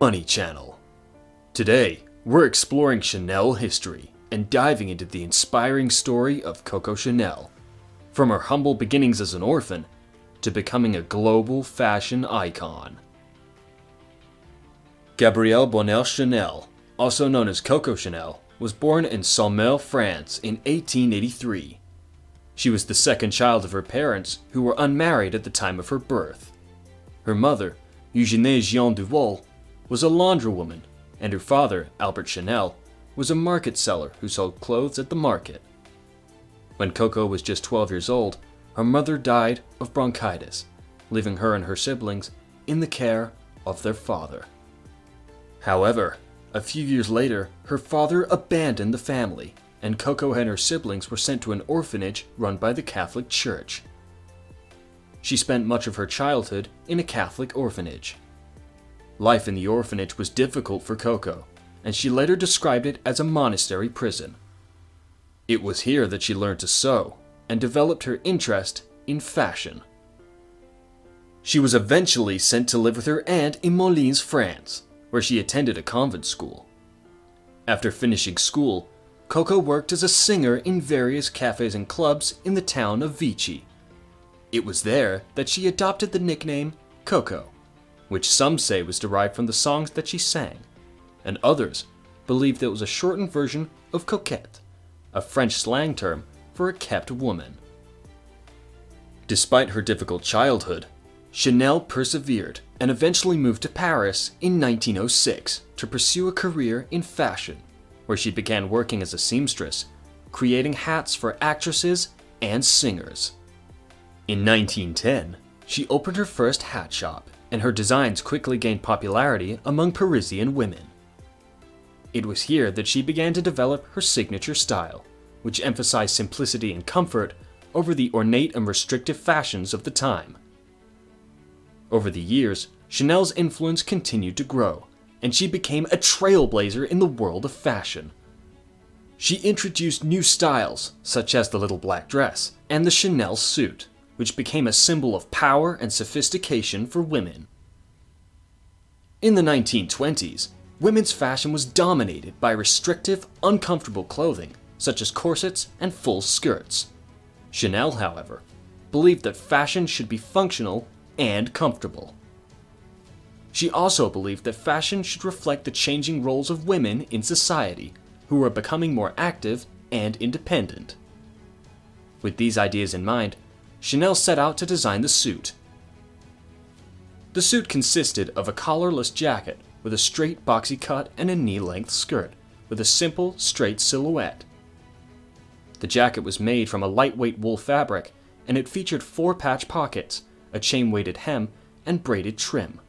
Money Channel. Today, we're exploring Chanel history and diving into the inspiring story of Coco Chanel, from her humble beginnings as an orphan to becoming a global fashion icon. Gabrielle Bonnel Chanel, also known as Coco Chanel, was born in Saumur, France in 1883. She was the second child of her parents, who were unmarried at the time of her birth. Her mother, Eugénie Jean Duval, was a laundrywoman, and her father, Albert Chanel, was a market seller who sold clothes at the market. When Coco was just 12 years old, her mother died of bronchitis, leaving her and her siblings in the care of their father. However, a few years later, her father abandoned the family, and Coco and her siblings were sent to an orphanage run by the Catholic Church. She spent much of her childhood in a Catholic orphanage. Life in the orphanage was difficult for Coco, and she later described it as a monastery prison. It was here that she learned to sew and developed her interest in fashion. She was eventually sent to live with her aunt in Moulins, France, where she attended a convent school. After finishing school, Coco worked as a singer in various cafes and clubs in the town of Vichy. It was there that she adopted the nickname Coco, which some say was derived from the songs that she sang, and others believed that it was a shortened version of coquette, a French slang term for a kept woman. Despite her difficult childhood, Chanel persevered and eventually moved to Paris in 1906 to pursue a career in fashion, where she began working as a seamstress, creating hats for actresses and singers. In 1910, she opened her first hat shop, and her designs quickly gained popularity among Parisian women. It was here that she began to develop her signature style, which emphasized simplicity and comfort over the ornate and restrictive fashions of the time. Over the years, Chanel's influence continued to grow, and she became a trailblazer in the world of fashion. She introduced new styles, such as the little black dress and the Chanel suit, which became a symbol of power and sophistication for women. In the 1920s, women's fashion was dominated by restrictive, uncomfortable clothing, such as corsets and full skirts. Chanel, however, believed that fashion should be functional and comfortable. She also believed that fashion should reflect the changing roles of women in society, who were becoming more active and independent. With these ideas in mind, Chanel set out to design the suit. The suit consisted of a collarless jacket with a straight boxy cut and a knee-length skirt with a simple, straight silhouette. The jacket was made from a lightweight wool fabric, and it featured 4 patch pockets, a chain-weighted hem, and braided trim.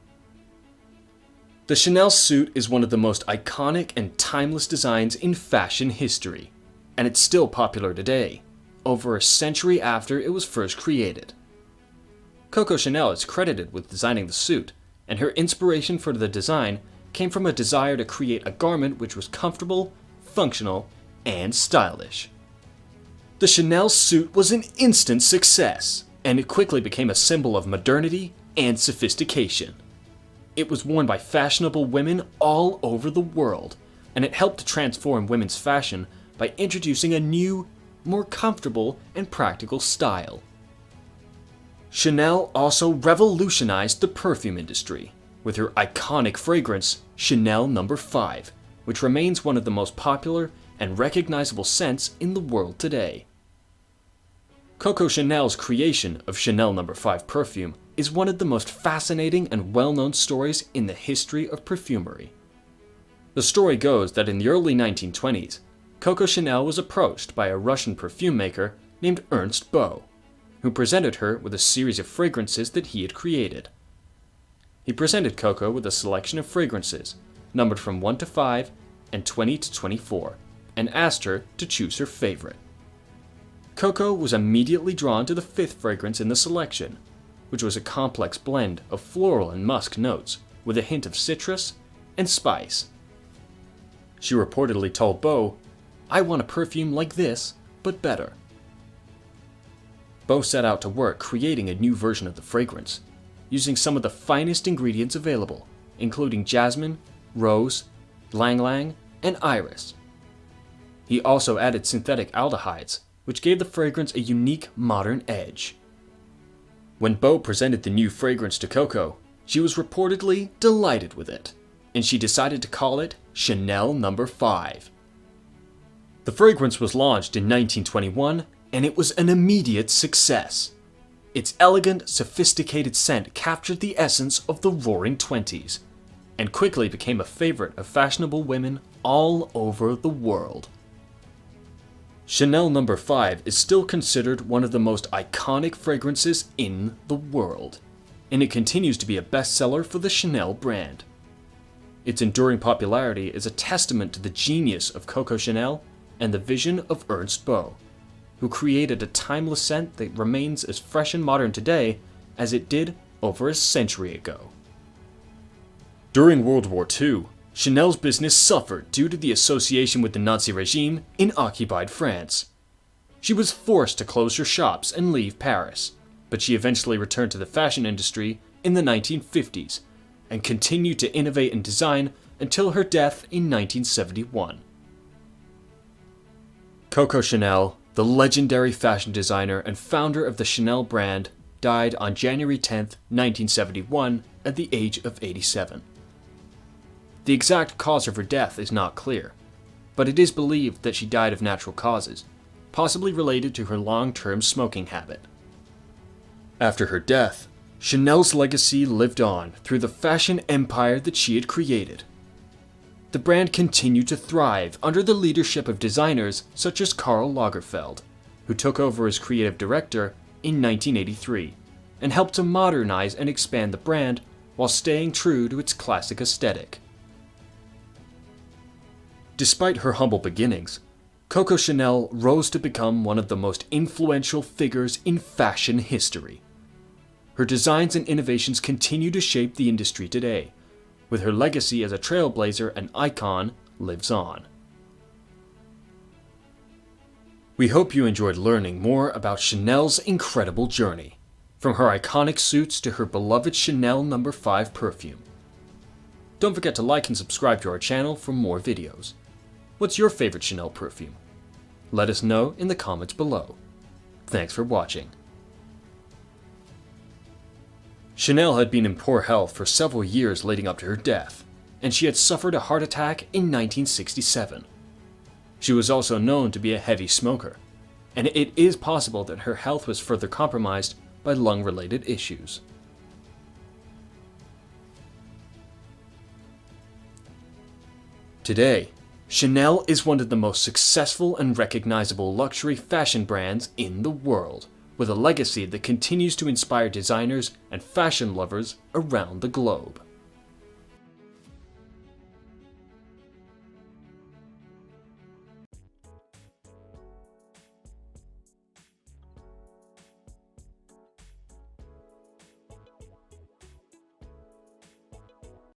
The Chanel suit is one of the most iconic and timeless designs in fashion history, and it's still popular today, over a century after it was first created. Coco Chanel is credited with designing the suit, and her inspiration for the design came from a desire to create a garment which was comfortable, functional, and stylish. The Chanel suit was an instant success, and it quickly became a symbol of modernity and sophistication. It was worn by fashionable women all over the world, and it helped to transform women's fashion by introducing a new, more comfortable and practical style. Chanel also revolutionized the perfume industry with her iconic fragrance, Chanel No.5, which remains one of the most popular and recognizable scents in the world today. Coco Chanel's creation of Chanel No.5 perfume is one of the most fascinating and well-known stories in the history of perfumery. The story goes that in the early 1920s, Coco Chanel was approached by a Russian perfume maker named Ernst Beau, who presented her with a series of fragrances that he had created. He presented Coco with a selection of fragrances, numbered from 1 to 5 and 20 to 24, and asked her to choose her favorite. Coco was immediately drawn to the 5th fragrance in the selection, which was a complex blend of floral and musk notes with a hint of citrus and spice. She reportedly told Beau, "I want a perfume like this, but better." Beau set out to work creating a new version of the fragrance, using some of the finest ingredients available, including jasmine, rose, lang lang, and iris. He also added synthetic aldehydes, which gave the fragrance a unique modern edge. When Beau presented the new fragrance to Coco, she was reportedly delighted with it, and she decided to call it Chanel No.5. The fragrance was launched in 1921, and it was an immediate success. Its elegant, sophisticated scent captured the essence of the Roaring Twenties, and quickly became a favorite of fashionable women all over the world. Chanel No.5 is still considered one of the most iconic fragrances in the world, and it continues to be a bestseller for the Chanel brand. Its enduring popularity is a testament to the genius of Coco Chanel and the vision of Ernst Beau, who created a timeless scent that remains as fresh and modern today as it did over a century ago. During World War II, Chanel's business suffered due to the association with the Nazi regime in occupied France. She was forced to close her shops and leave Paris, but she eventually returned to the fashion industry in the 1950s and continued to innovate and design until her death in 1971. Coco Chanel, the legendary fashion designer and founder of the Chanel brand, died on January 10, 1971, at the age of 87. The exact cause of her death is not clear, but it is believed that she died of natural causes, possibly related to her long-term smoking habit. After her death, Chanel's legacy lived on through the fashion empire that she had created. The brand continued to thrive under the leadership of designers such as Karl Lagerfeld, who took over as creative director in 1983 and helped to modernize and expand the brand while staying true to its classic aesthetic. Despite her humble beginnings, Coco Chanel rose to become one of the most influential figures in fashion history. Her designs and innovations continue to shape the industry today, with her legacy as a trailblazer and icon lives on. We hope you enjoyed learning more about Chanel's incredible journey, from her iconic suits to her beloved Chanel No.5 perfume. Don't forget to like and subscribe to our channel for more videos. What's your favorite Chanel perfume? Let us know in the comments below. Thanks for watching. Chanel had been in poor health for several years leading up to her death, and she had suffered a heart attack in 1967. She was also known to be a heavy smoker, and it is possible that her health was further compromised by lung-related issues. Today, Chanel is one of the most successful and recognizable luxury fashion brands in the world, with a legacy that continues to inspire designers and fashion lovers around the globe.